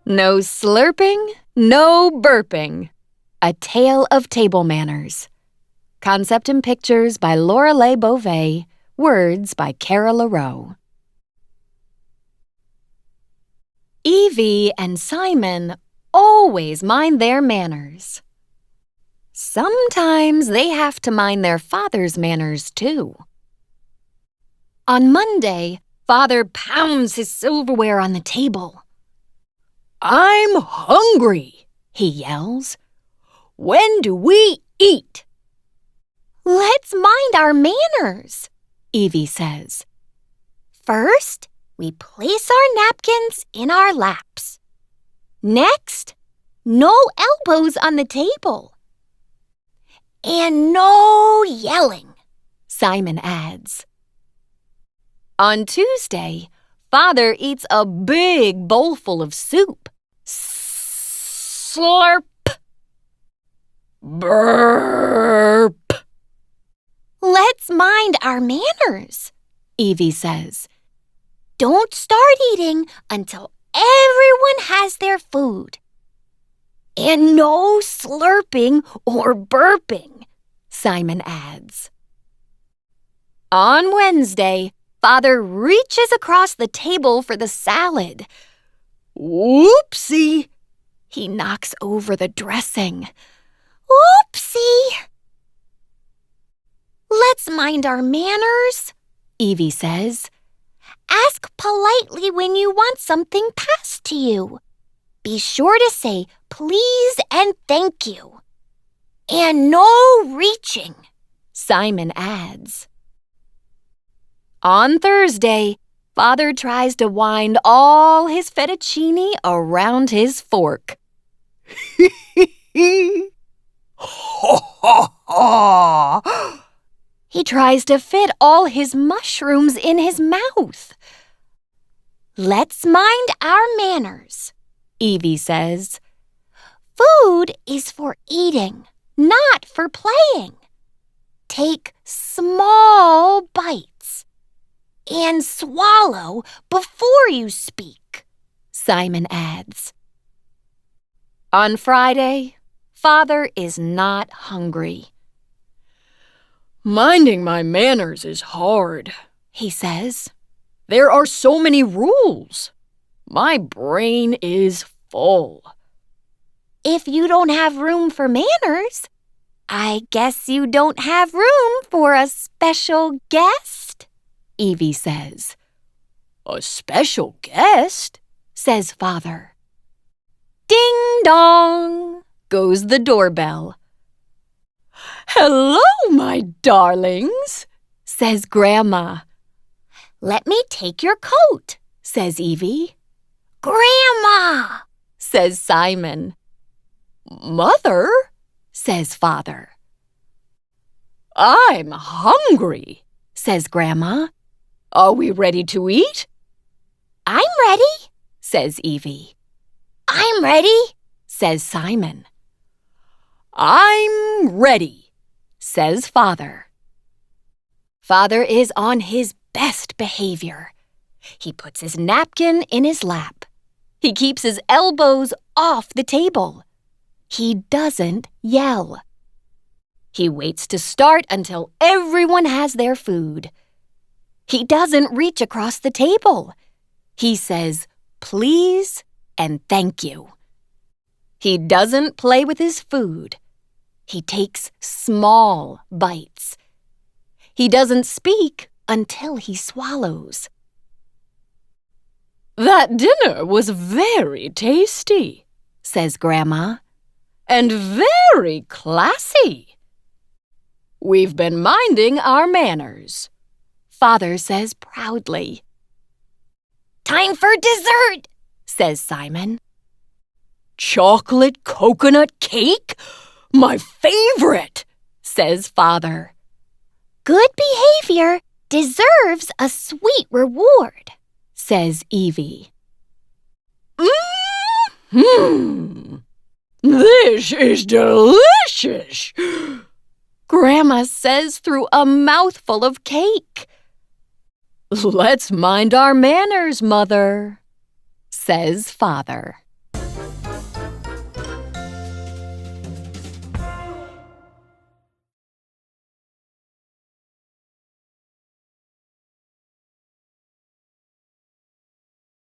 No slurping, no burping. A Tale of Table Manners. Concept and pictures by Lorelei Beauvais. Words by Cara LaRoe. Evie and Simon always mind their manners. Sometimes they have to mind their father's manners, too. On Monday, Father pounds his silverware on the table. "I'm hungry," he yells. "When do we eat?" "Let's mind our manners," Evie says. "First, we place our napkins in our laps. Next, no elbows on the table. And no yelling," Simon adds. On Tuesday, Father eats a big bowlful of soup. Slurp. Burp. "Let's mind our manners," Evie says. "Don't start eating until everyone has their food. And no slurping or burping," Simon adds. On Wednesday, Father reaches across the table for the salad. Whoopsie! He knocks over the dressing. "Oopsie!" "Let's mind our manners," Evie says. "Ask politely when you want something passed to you. Be sure to say please and thank you. And no reaching," Simon adds. On Thursday, Father tries to wind all his fettuccine around his fork. Ha ha ha! He tries to fit all his mushrooms in his mouth. "Let's mind our manners," Evie says. "Food is for eating, not for playing. Take small bites and swallow before you speak," Simon adds. On Friday, Father is not hungry. "Minding my manners is hard," he says. "There are so many rules. My brain is full." "If you don't have room for manners, I guess you don't have room for a special guest," Evie says. "A special guest?" says Father. Ding dong goes the doorbell. "Hello, my darlings," says Grandma. "Let me take your coat," says Evie. "Grandma," says Simon. "Mother," says Father. "I'm hungry," says Grandma. "Are we ready to eat?" "I'm ready," says Evie. "I'm ready," says Simon. "I'm ready," says Father. Father is on his best behavior. He puts his napkin in his lap. He keeps his elbows off the table. He doesn't yell. He waits to start until everyone has their food. He doesn't reach across the table. He says, please and thank you. He doesn't play with his food. He takes small bites. He doesn't speak until he swallows. "That dinner was very tasty," says Grandma, "and very classy." "We've been minding our manners," Father says proudly. "Time for dessert," says Simon. "Chocolate coconut cake? My favorite," says Father. "Good behavior deserves a sweet reward," says Evie. This is delicious, Grandma says through a mouthful of cake. "Let's mind our manners, Mother," says Father.